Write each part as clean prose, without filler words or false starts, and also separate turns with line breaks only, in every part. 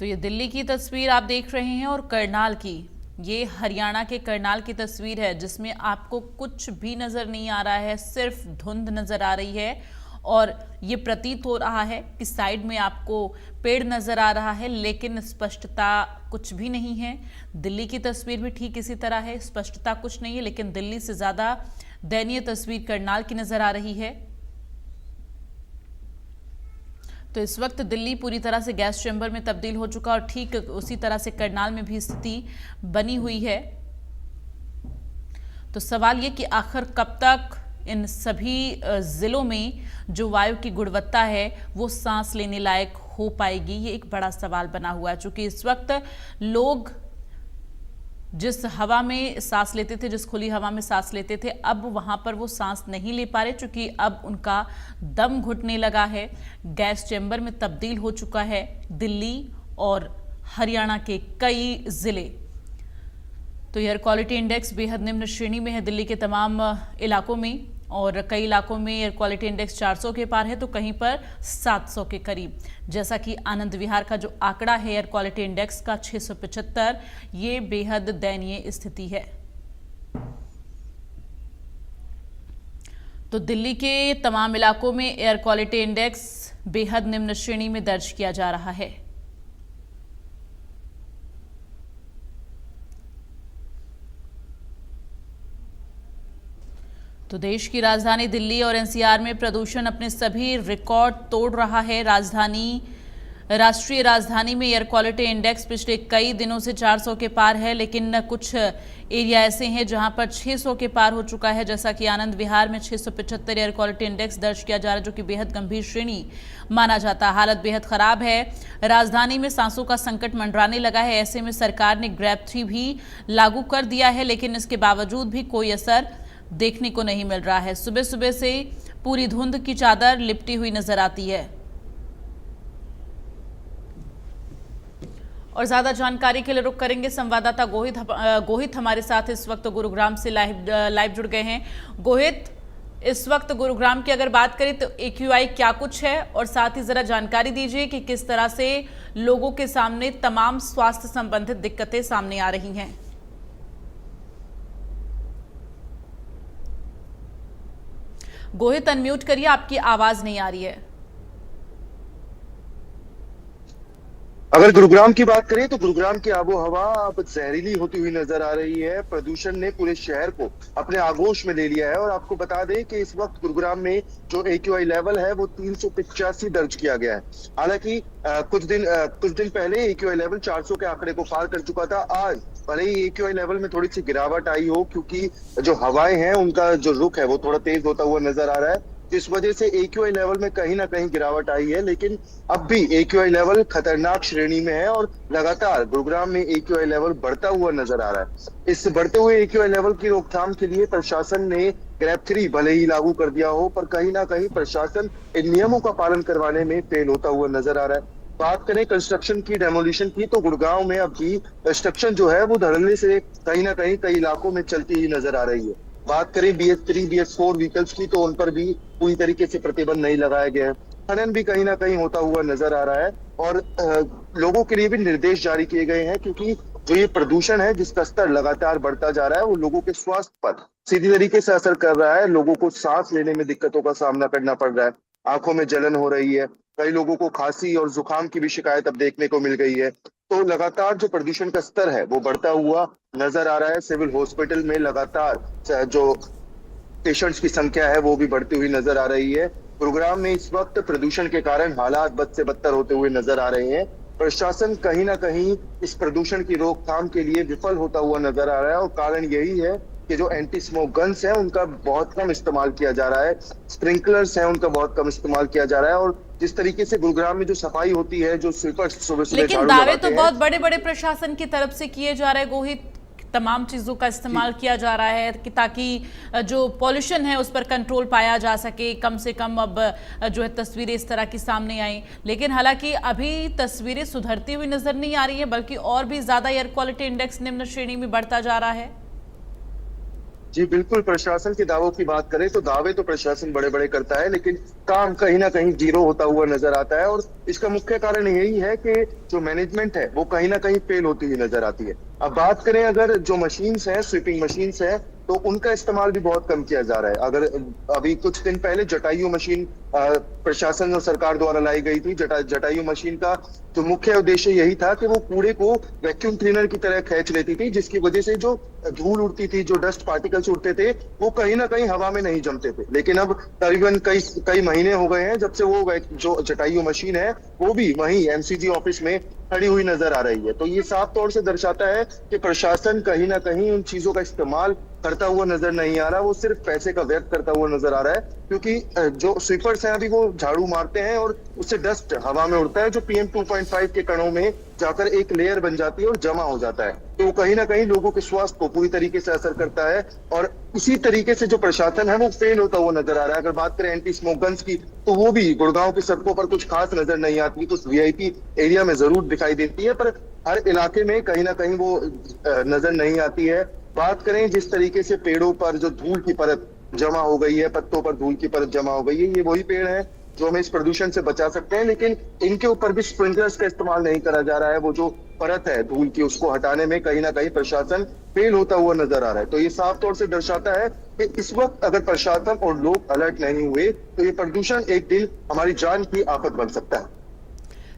तो ये दिल्ली की तस्वीर आप देख रहे हैं और करनाल की, ये हरियाणा के करनाल की तस्वीर है जिसमें आपको कुछ भी नजर नहीं आ रहा है, सिर्फ धुंध नजर आ रही है। और ये प्रतीत हो रहा है कि साइड में आपको पेड़ नजर आ रहा है, लेकिन स्पष्टता कुछ भी नहीं है। दिल्ली की तस्वीर भी ठीक इसी तरह है, स्पष्टता कुछ नहीं है, लेकिन दिल्ली से ज्यादा दयनीय तस्वीर करनाल की नजर आ रही है। तो इस वक्त दिल्ली पूरी तरह से गैस चैम्बर में तब्दील हो चुका और ठीक उसी तरह से करनाल में भी स्थिति बनी हुई है। तो सवाल ये कि आखिर कब तक इन सभी जिलों में जो वायु की गुणवत्ता है वो सांस लेने लायक हो पाएगी, ये एक बड़ा सवाल बना हुआ है। चूंकि इस वक्त लोग जिस हवा में सांस लेते थे, जिस खुली हवा में सांस लेते थे, अब वहां पर वो सांस नहीं ले पा रहे, क्योंकि अब उनका दम घुटने लगा है। गैस चैम्बर में तब्दील हो चुका है दिल्ली और हरियाणा के कई जिले। तो एयर क्वालिटी इंडेक्स बेहद निम्न श्रेणी में है दिल्ली के तमाम इलाकों में, और कई इलाकों में एयर क्वालिटी इंडेक्स 400 के पार है तो कहीं पर 700 के करीब। जैसा कि आनंद विहार का जो आंकड़ा है एयर क्वालिटी इंडेक्स का 675, ये बेहद दयनीय स्थिति है। तो दिल्ली के तमाम इलाकों में एयर क्वालिटी इंडेक्स बेहद निम्न श्रेणी में दर्ज किया जा रहा है। तो देश की राजधानी दिल्ली और एनसीआर में प्रदूषण अपने सभी रिकॉर्ड तोड़ रहा है। राष्ट्रीय राजधानी में एयर क्वालिटी इंडेक्स पिछले कई दिनों से 400 के पार है, लेकिन कुछ एरिया ऐसे हैं जहां पर 600 के पार हो चुका है। जैसा कि आनंद विहार में 675 एयर क्वालिटी इंडेक्स दर्ज किया जा रहा है, जो कि बेहद गंभीर श्रेणी माना जाता है। हालत बेहद खराब है। राजधानी में सांसों का संकट मंडराने लगा है। ऐसे में सरकार ने ग्रैब 3 भी लागू कर दिया है, लेकिन इसके बावजूद भी कोई असर देखने को नहीं मिल रहा है। सुबह सुबह से पूरी धुंध की चादर लिपटी हुई नजर आती है। और ज्यादा जानकारी के लिए रुक करेंगे संवाददाता गोहित हमारे साथ इस वक्त गुरुग्राम से लाइव जुड़ गए हैं। गोहित, इस वक्त गुरुग्राम की अगर बात करें तो AQI क्या कुछ है, और साथ ही जरा जानकारी दीजिए कि किस तरह से लोगों के सामने तमाम स्वास्थ्य संबंधित दिक्कतें सामने आ रही हैं। गोहित, अनम्यूट करिए, आपकी आवाज नहीं आ रही है।
अगर गुरुग्राम की बात करें तो गुरुग्राम की आबो हवा अब जहरीली होती हुई नजर आ रही है। प्रदूषण ने पूरे शहर को अपने आगोश में ले लिया है। और आपको बता दें कि इस वक्त गुरुग्राम में जो AQI लेवल है वो 385 दर्ज किया गया है। हालांकि कुछ दिन पहले AQI लेवल 400 के आंकड़े को पार कर चुका था। आज भले ही AQI लेवल में थोड़ी सी गिरावट आई हो, क्योंकि जो हवाएं हैं उनका जो रुख है वो थोड़ा तेज होता हुआ नजर आ रहा है, इस वजह से AQI लेवल में कहीं ना कहीं गिरावट आई है। लेकिन अब भी AQI लेवल खतरनाक श्रेणी में है और लगातार गुरुग्राम में AQI लेवल बढ़ता हुआ नजर आ रहा है। इस बढ़ते हुए AQI लेवल की रोकथाम के लिए प्रशासन ने ग्रैब 3 भले ही लागू कर दिया हो, पर कहीं ना कहीं प्रशासन इन नियमों का पालन करवाने में फेल होता हुआ नजर आ रहा है। बात करें कंस्ट्रक्शन की, डेमोलिशन की, तो गुड़गांव में अभी कंस्ट्रक्शन जो है वो धड़ल्ले से कहीं ना कहीं कई इलाकों में चलती हुई नजर आ रही है। बात करें BS3 BS4 व्हीकल्स की, तो उन पर भी पूरी तरीके से प्रतिबंध नहीं लगाया गया है। खनन भी कहीं ना कहीं होता हुआ नजर आ रहा है। और लोगों के लिए भी निर्देश जारी किए गए हैं, क्योंकि जो ये प्रदूषण है जिसका स्तर लगातार बढ़ता जा रहा है वो लोगों के स्वास्थ्य पर सीधी तरीके से असर कर रहा है। लोगों को सांस लेने में दिक्कतों का सामना करना पड़ रहा है, आंखों में जलन हो रही है, कई लोगों को खांसी और जुकाम की भी शिकायत अब देखने को मिल गई है। तो लगातार जो प्रदूषण का स्तर है वो बढ़ता हुआ नजर आ रहा है। सिविल हॉस्पिटल में लगातार जो पेशेंट्स की संख्या है वो भी बढ़ती हुई नजर आ रही है। गुरुग्राम में इस वक्त प्रदूषण के कारण हालात बद से बदतर होते हुए नजर आ रहे हैं। प्रशासन कहीं ना कहीं इस प्रदूषण की रोकथाम के लिए विफल होता हुआ नजर आ रहा है, और कारण यही है कि जो एंटी स्मोक गन्स हैं उनका बहुत कम इस्तेमाल किया जा रहा है, स्प्रिंकलर्स हैं उनका बहुत कम इस्तेमाल किया जा रहा है। और जिस तरीके से गुरुग्राम में जो सफाई होती है, जो स्वीपर्स सुबह सुबह
लेकिन दावे तो बहुत बड़े बड़े प्रशासन की तरफ से किए जा रहे हैं गोहित, तमाम चीजों का इस्तेमाल किया जा रहा है कि ताकि जो पॉल्यूशन है उस पर कंट्रोल पाया जा सके, कम से कम अब जो है तस्वीरें इस तरह की सामने आई। लेकिन हालांकि अभी तस्वीरें सुधरती हुई नजर नहीं आ रही है, बल्कि और भी ज्यादा एयर क्वालिटी इंडेक्स निम्न श्रेणी में बढ़ता जा रहा है।
जी बिल्कुल, प्रशासन के दावों की बात करें तो दावे तो प्रशासन बड़े बड़े करता है, लेकिन काम कहीं ना कहीं जीरो होता हुआ नजर आता है। और इसका मुख्य कारण यही है कि जो मैनेजमेंट है वो कहीं ना कहीं फेल होती हुई नजर आती है। अब बात करें अगर जो मशीन्स हैं, स्वीपिंग मशीन्स हैं, तो उनका इस्तेमाल भी बहुत कम किया जा रहा है। अगर अभी कुछ दिन पहले जटायु मशीन प्रशासन और सरकार द्वारा लाई गई थी। जटायु मशीन का तो मुख्य उद्देश्य यही था कि वो कूड़े को वैक्यूम क्लीनर की तरह खींच लेती थी, जिसकी वजह से जो धूल उड़ती थी, जो डस्ट पार्टिकल्स उड़ते थे, वो कहीं ना कहीं हवा में नहीं जमते थे। लेकिन अब करीबन कई कई महीने हो गए हैं जब से वो जो जटायु मशीन है वो भी वहीं एमसीजी ऑफिस में खड़ी हुई नजर आ रही है। तो ये साफ तौर से दर्शाता है कि प्रशासन कहीं ना कहीं उन चीजों का इस्तेमाल करता हुआ नजर नहीं आ रहा, वो सिर्फ पैसे का व्यर्थ करता हुआ नजर आ रहा है। क्योंकि जो स्वीपर्स हैं अभी वो झाड़ू मारते हैं और उससे डस्ट हवा में उड़ता है, जो PM 2.5 के कणों में जाकर एक लेयर बन जाती है और जमा हो जाता है। तो वो कहीं ना कहीं लोगों के स्वास्थ्य को पूरी तरीके से असर करता है। और उसी तरीके से जो प्रशासन है वो फेल होता हुआ नजर आ रहा है। अगर बात करें एंटी स्मोक गन्स की, तो वो भी गुड़गांव की सड़कों पर कुछ खास नजर नहीं आती, कुछ VIP एरिया में जरूर दिखाई देती है, पर हर इलाके में कहीं ना कहीं वो नजर नहीं आती है। बात करें जिस तरीके से पेड़ों पर जो धूल की परत जमा हो गई है, पत्तों पर धूल की परत जमा हो गई है, ये वही पेड़ है जो हमें इस प्रदूषण से बचा सकते हैं, लेकिन इनके ऊपर भी स्प्रिंकलर्स का इस्तेमाल नहीं करा जा रहा है। वो जो परत है धूल की, उसको हटाने में कहीं ना कहीं प्रशासन फेल होता हुआ नजर आ रहा है। तो ये साफ तौर से दर्शाता है कि इस वक्त अगर प्रशासन और लोग अलर्ट नहीं हुए तो ये प्रदूषण एक दिन हमारी जान की आफत बन सकता है।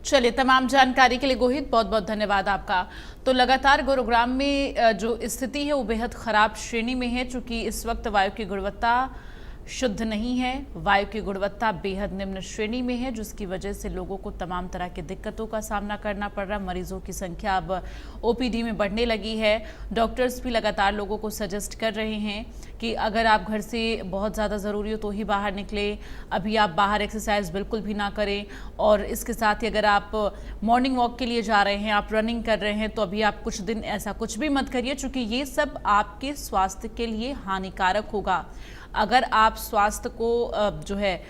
चलिए, तमाम जानकारी के लिए गोहित बहुत बहुत धन्यवाद आपका। तो लगातार गुरुग्राम में जो स्थिति है वो बेहद खराब श्रेणी में है, चूंकि इस वक्त वायु की गुणवत्ता शुद्ध नहीं है, वायु की गुणवत्ता बेहद निम्न श्रेणी में है, जिसकी वजह से लोगों को तमाम तरह की दिक्कतों का सामना करना पड़ रहा है। मरीजों की संख्या अब OPD में बढ़ने लगी है। डॉक्टर्स भी लगातार लोगों को सजेस्ट कर रहे हैं कि अगर आप घर से बहुत ज़्यादा ज़रूरी हो तो ही बाहर निकलें, अभी आप बाहर एक्सरसाइज बिल्कुल भी ना करें। और इसके साथ ही अगर आप मॉर्निंग वॉक के लिए जा रहे हैं, आप रनिंग कर रहे हैं, तो अभी आप कुछ दिन ऐसा कुछ भी मत करिए, क्योंकि ये सब आपके स्वास्थ्य के लिए हानिकारक होगा। अगर आप स्वास्थ्य को जो है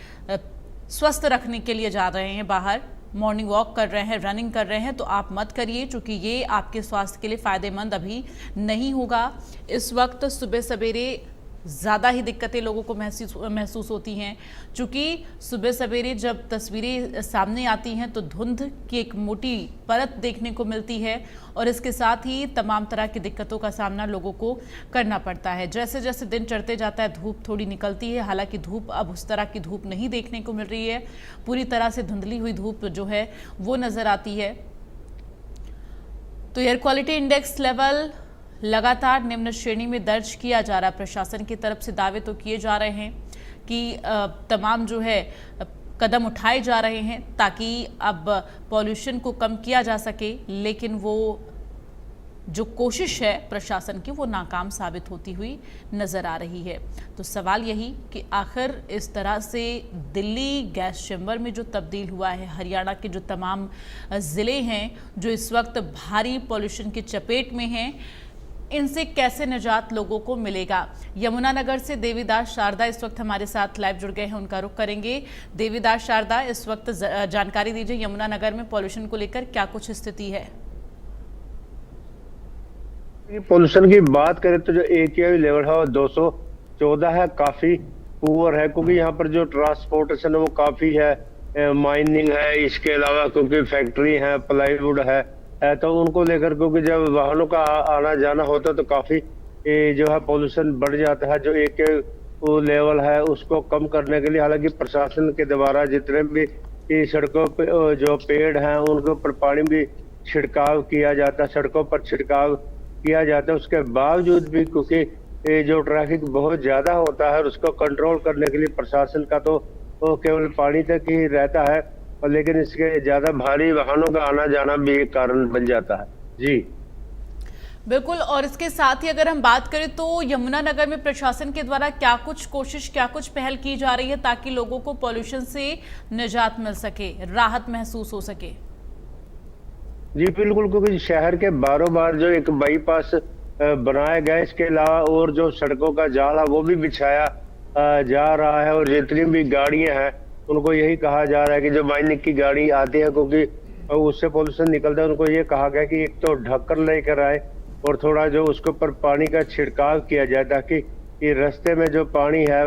स्वस्थ रखने के लिए जा रहे हैं, बाहर मॉर्निंग वॉक कर रहे हैं, रनिंग कर रहे हैं, तो आप मत करिए, क्योंकि ये आपके स्वास्थ्य के लिए फ़ायदेमंद अभी नहीं होगा। इस वक्त सुबह सवेरे ज़्यादा ही दिक्कतें लोगों को महसूस होती हैं, क्योंकि सुबह सवेरे जब तस्वीरें सामने आती हैं तो धुंध की एक मोटी परत देखने को मिलती है, और इसके साथ ही तमाम तरह की दिक्कतों का सामना लोगों को करना पड़ता है। जैसे जैसे दिन चढ़ते जाता है धूप थोड़ी निकलती है, हालांकि धूप अब उस तरह की धूप नहीं देखने को मिल रही है, पूरी तरह से धुंधली हुई धूप जो है वो नज़र आती है। तो एयर क्वालिटी इंडेक्स लेवल लगातार निम्न श्रेणी में दर्ज किया जा रहा है। प्रशासन की तरफ से दावे तो किए जा रहे हैं कि तमाम जो है कदम उठाए जा रहे हैं ताकि अब पॉल्यूशन को कम किया जा सके, लेकिन वो जो कोशिश है प्रशासन की वो नाकाम साबित होती हुई नज़र आ रही है। तो सवाल यही कि आखिर इस तरह से दिल्ली गैस चैम्बर में जो तब्दील हुआ है, हरियाणा के जो तमाम ज़िले हैं जो इस वक्त भारी पॉल्यूशन की चपेट में हैं, इनसे कैसे निजात लोगों को मिलेगा। यमुनानगर से देवीदास शारदा इस वक्त हमारे साथ लाइव जुड़ गए हैं, उनका रुख करेंगे। देवीदास शारदा, इस वक्त जानकारी दीजिए, यमुनानगर में पॉल्यूशन को लेकर क्या कुछ स्थिति है?
पॉल्यूशन की बात करें तो जो AQI लेवल है वो 214 है, काफी पुअर है, क्योंकि यहाँ पर जो ट्रांसपोर्टेशन है वो काफी है, माइनिंग है, इसके अलावा क्योंकि फैक्ट्री है, प्लाईवुड है, तो उनको लेकर क्योंकि जब वाहनों का आना जाना होता है तो काफी जो है पॉल्यूशन बढ़ जाता है। जो AQI लेवल है उसको कम करने के लिए हालांकि प्रशासन के द्वारा जितने भी सड़कों पे जो पेड़ हैं उनके ऊपर पानी भी छिड़काव किया जाता है, सड़कों पर छिड़काव किया जाता है, उसके बावजूद भी क्योंकि जो ट्रैफिक बहुत ज्यादा होता है उसको कंट्रोल करने के लिए प्रशासन का तो केवल पानी तक ही रहता है, और लेकिन इसके ज्यादा भारी वाहनों का आना जाना भी एक कारण बन जाता है। जी
बिल्कुल। और इसके साथ ही अगर हम बात करें तो यमुनानगर में प्रशासन के द्वारा क्या कुछ कोशिश, क्या कुछ पहल की जा रही है ताकि लोगों को पॉल्यूशन से निजात मिल सके, राहत महसूस हो सके?
जी बिल्कुल, क्योंकि शहर के बारों बार जो एक बाईपास बनाया गया, इसके अलावा और जो सड़कों का जाल है वो भी बिछाया जा रहा है, और जितनी भी गाड़ियां हैं उनको यही कहा जा रहा है कि जो माइनिंग की गाड़ी आती है क्योंकि उससे पोल्यूशन निकलता है, उनको ये कहा गया कि एक तो ढककर लेकर आए और थोड़ा जो उसके ऊपर पानी का छिड़काव किया जाए ताकि कि रास्ते में जो पानी है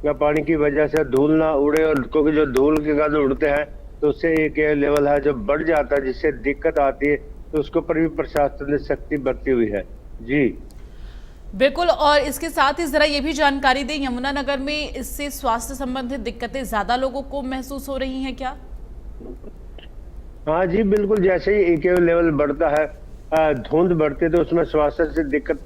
या पानी की वजह से धूल ना उड़े, और क्योंकि जो धूल के कण उड़ते हैं तो उससे एक एयर लेवल है जो बढ़ जाता है, जिससे दिक्कत आती है। तो उसके ऊपर भी प्रशासन ने सख्ती बरती हुई है। जी
बिल्कुल। और इसके साथ ही जरा ये भी जानकारी दें, यमुनानगर में इससे स्वास्थ्य संबंधित दिक्कतें ज्यादा लोगों को महसूस हो रही हैं क्या?
हाँ जी बिल्कुल, जैसे ही एक लेवल बढ़ता है, धुंध बढ़ती है, तो उसमें स्वास्थ्य से दिक्कत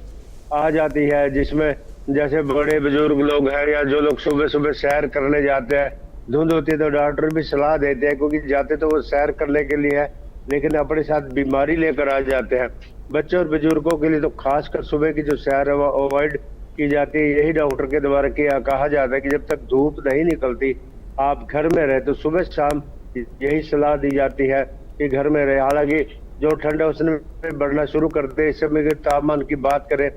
आ जाती है, जिसमें जैसे बड़े बुजुर्ग लोग हैं या जो लोग सुबह सुबह सैर करने जाते हैं, धुंध होती है तो डॉक्टर भी सलाह देते हैं, क्योंकि जाते तो वो सैर करने के लिए है लेकिन अपने साथ बीमारी लेकर आ जाते हैं। बच्चों और बुजुर्गों के लिए तो खासकर सुबह की जो सैर है वो अवॉइड की जाती है। यही डॉक्टर के द्वारा कहा जाता है कि जब तक धूप नहीं निकलती आप घर में रहे, तो सुबह शाम यही सलाह दी जाती है कि घर में रहे। हालांकि जो ठंड है उसने बढ़ना शुरू करते हैं। इस समय के तापमान की बात करें